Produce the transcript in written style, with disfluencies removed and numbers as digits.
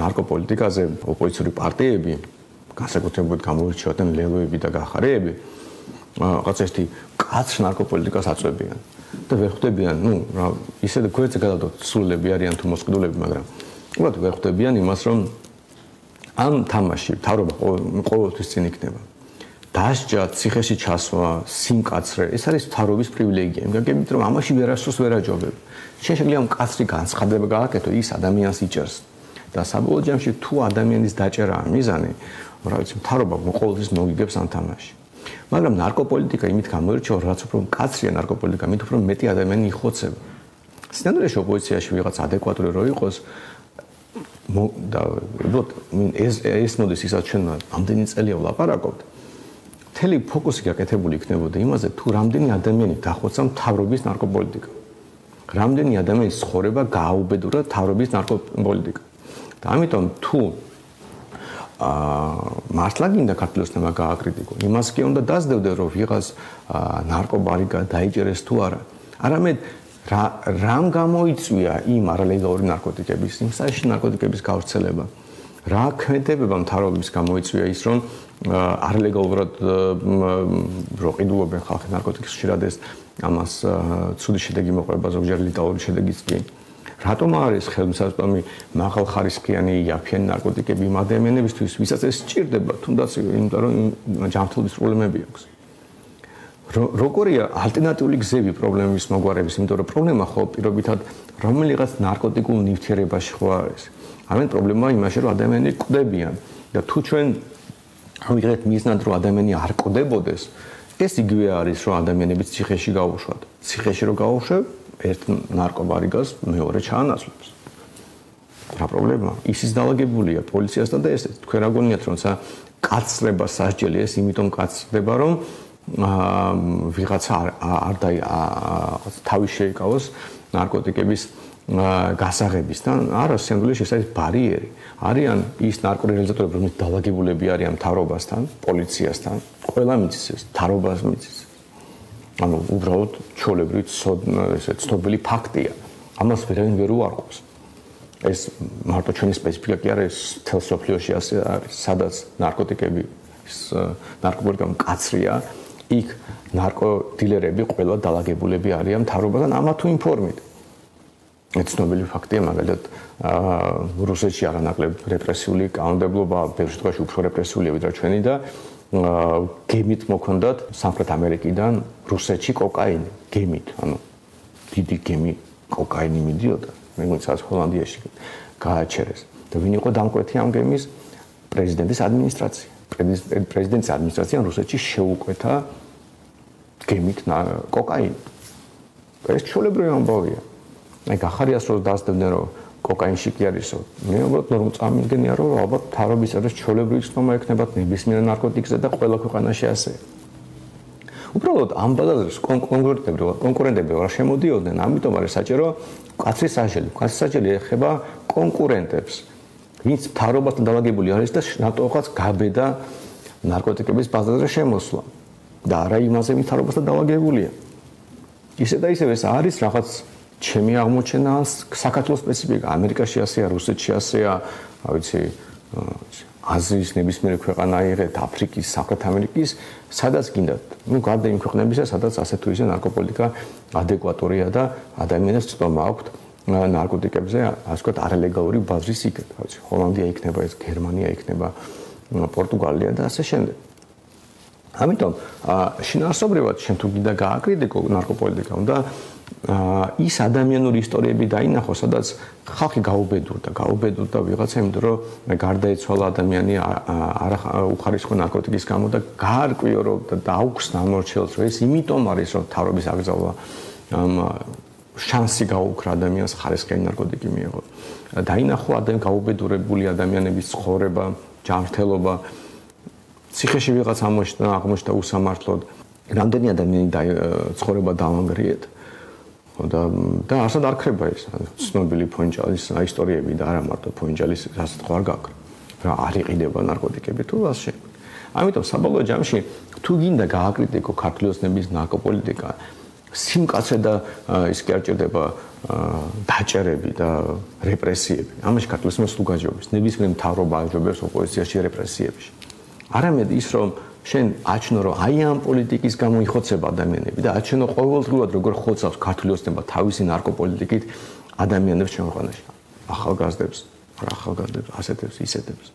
ნარკოპოლიტიკაზე ოპოზიციური პარტიები, განსაკუთრებულად გამოირჩევიან ლელოები და გახარეები, რაღაც ერთი კაცრ ნარკოპოლიტიკას აწვევიან და ვერ ხვდებიან, ისე გვერდზე გადავდოთ, სულები არიან თუ მოსყიდულები, მაგრამ უბრალოდ ვერ ხვდებიან იმას, რომ ამ თამაში მთავრობა ყოველთვის წინ იქნება. დასჯა, ციხეში ჩასვლა, სიმკაცრე, ეს არის მთავრობის პრივილეგია. იმგაგებით რომ ამაში ვერასდროს ვერ აჯობებ. შეიძლება მკაცრი განცხადება გააკეთო, ის ადამიანს იჭერს. და საბოლოო ჯამში თუ ადამიანის დაჭერაა მიზანი, რა ვიცი, მთავრობა ყოველთვის მოგიგებს ამ თამაში. მაგრამ ნარკოპოლიტიკა იმით გამოირჩევა, რაც უფრო მკაცრია ნარკოპოლიტიკა, მით უფრო მეტი ადამიანი იხოცება. სინამდვილეში ოპოზიციაში ვიღაც ადეკვატური რო იყოს და ეს მოდის ისაც ჩვენ ამდენი წელია ვლაპარაკობთ. მთელი ფოკუსი გაკეთებული იქნებოდა იმაზე, თუ რამდენი ადამიანი დახოცა მთავრობის ნარკოპოლიტიკა. რამდენი ადამიანის ცხოვრება გააუბედურა მთავრობის ნარკოპოლიტიკა. და ამიტომ თუ მართლა გინდა ქართლის ოცნება გააკრიტიკო, იმას კი უნდა დასდევდე, რომ ვიღაც ნარკობარიკა დაიჭერეს თუ არა. არამედ რამ გამოიწვია იმ არალეგალური ნარკოტიკების, იმ საერთო ნარკოტიკების გავრცელება. რა ქმედებება მთავრობის გამოიწვია ის, რომ არალეგალურად რო ყიდულობენ ხალხი ნარკოტიკს ხშირად ეს ამას ცუდი შედეგი მოყვება, ზოგჯერ ლეტალური შედეგიც კი. რატომ არის ხელმისაწვდომი მაღალხარისხიანი იაფიანი ნარკოტიკები იმ ადამიანებისთვის, ვისაც ეს სჭირდება, თუნდაც იმიტომ რომ ჯანმრთელობის პრობლემები აქვს. როგორია ალტერნატიული გზები პრობლემების მოგვარების, იმიტომ რომ პრობლემა ხო პირობითად რომელიღაც ნარკოტიკულ ნივთიერებაში ხო არის. ამენ პრობლემაა იმაში, რომ ადამიანები კვდებიან და თუ ჩვენ ვიღეთ მიზნად რომ ადამიანი არ კვდებოდეს, ეს იგივე არის რომ ადამიანები ციხეში გაუშვათ. ციხეში რო გაუშვებ, ერთ ნარკობარიკას მეორე ჩაანაცვლებს. რა პრობლემაა? ისიც დაალაგებულია პოლიციასთან და ეს თქვენ რა გონიათ რომ კაცრება სასჯელი ეს იმიტომ კაცრდება რომ ვიღაცა არ თავი შეიკავოს ნარკოტიკების გასაღებისთან. არა, სინამდვილეში ეს არის ბარიერი. არიან ის ნარკორეალიზატორები, რომლებიც დაალაგებულები არიან მთავრობასთან, პოლიციასთან, ყველა მიცის ეს, მთავრობას მიცის. ანუ უბრალოდ ჩვეულებრივი ცნობილი ფაქტია. ამას ვერავინ ვერ უარყოფს. ეს მარტო ჩვენი სპეციფიკა კი არა, ეს მთელ სოფლიოში ასე არის, სადაც ნარკოტიკები, ნარკოპოლიტიკა მკაცრია, იქ ნარკოდილერები ყველა დაალაგებულები არიან მთავრობასთან ამა თუ იმ ფორმით. ცნობილი ფაქტია, მაგალითად, რუსეთში არანაკლებ რეპრესიული კანონმდებლობა, ბევრ შემთხვევაში უფრო რეპრესულია ვიდრე ჩვენი და გემით მოქონდათ სამხრეთ ამერიკიდან რუსეთში კოკაინი, გემით, ანუ დიდი გემი კოკაინი მიდიოდა, მეგვიცაც ჰოლანდიაში გააჩერეს. და ვინ იყო დამკვეთი ამ გემის? პრეზიდენტის ადმინისტრაცია. პრეზიდენტის ადმინისტრაციამ რუსეთში შეუკვეთა გემით კოკაინი. ეს ჩვეულებრივი ამბავია. აი გახარიას რომ დასდევდნენ რომ კოკაინში კი არისო. მე უბრალოდ რომ წამიგენია რომ ალბათ მთავრობის არის ჩვეულებრივი ცნობა ექნებათ ნებისმიერ ნარკოტიკზე და ყველა ქვეყანაში ასე. უბრალოდ ამ ბაზარს კონკურენტები რა შემოდიოდნენ, ამიტომ არის საჭირო კაცრი სასჯელი. კაცრი სასჯელი ეხება კონკურენტებს, ვინც მთავრობასთან დაალაგებული არის და ნატოხაც გაბედა ნარკოტიკების ბაზარზე შემოსვლა და არა იმაზე მთავრობასთან დაალაგებულია. ისე და ისე ეს არის რაღაც ჩემი აღმოჩენა საქართველოს სპეციფიკა, ამერიკაში ასეა, რუსეთში ასეა, რა ვიცი, აზიის ნებისმიერი ქვეყანა იღეთ, აფრიკის, სამხრეთ ამერიკის, სადაც გინდათ. გარდა იმ ქვეყნებისა, სადაც ასე თუ ისე ნარკოპოლიტიკა ადეკვატურია და ადამიანებს ცნობა აქვთ ნარკოტიკებზე, ასე ვთქვათ, არალეგალური ბაზრის იქეთ, რა ვიცი, ჰოლანდია იქნება, ეს გერმანია იქნება, პორტუგალია და ასე შემდეგ. ამიტომ შინაარსობრივად შენ თუ გინდა გააკრიტიკო ნარკოპოლიტიკა, უნდა ის ადამიანური ისტორიები დაინახო, სადაც ხალხი გაუბედურდა ვიღაცა, იმიტომ რომ გარდაიცვალა ადამიანი უხარისხო ნარკოტიკის გამო და გაარკვიო რომ და დაუხსნა ამორჩეულს, რომ ეს იმიტომ არის, რომ მთავრობის აკრძალვა შანსი გაუქრა ადამიანს ხარისხიანი ნარკოტიკი მიიღო. დაინახო გაუბედურებული ადამიანების ცხოვრება, ჯანმრთელობა. ციხეში ვიღაც აღმოჩნდა უსამართლოდ, რამდენი ადამიანი ცხოვრება დაანგრიეთ. და ასად არ ქრება ეს ცნობილი ფონჯალის ისტორიები და არა მარტო ფონჯალის რასაც ხო არ გაქრა. რა არ იყიდება ნარკოტიკები თუ ასე. ამიტომ საბოლოო ჯამში თუ გინდა გააკრიტიკო ქართლის ოცნების ნარკოპოლიტიკა, სიმკაცე და ის კი არ ჭირდება დაჭერები და რეპრესიები. ამაში ქართლოსმოს თუ გაჯობებს, ნებისმიერ მთავრობა აჯობებს ოპოზიციაში რეპრესიებში. არამედ ის რომ შენ აჩნო რომ აი ამ პოლიტიკის გამო იხოცება ადამიანები და აჩნო ყოველდღიურად როგორ ხოცავს ქართული ოცნება თავისი ნარკოპოლიტიკით ადამიანებს ჩვენყანაში. ახალგაზრდებს, ახალგაზრდებს, ასეთებს, ისეთებს.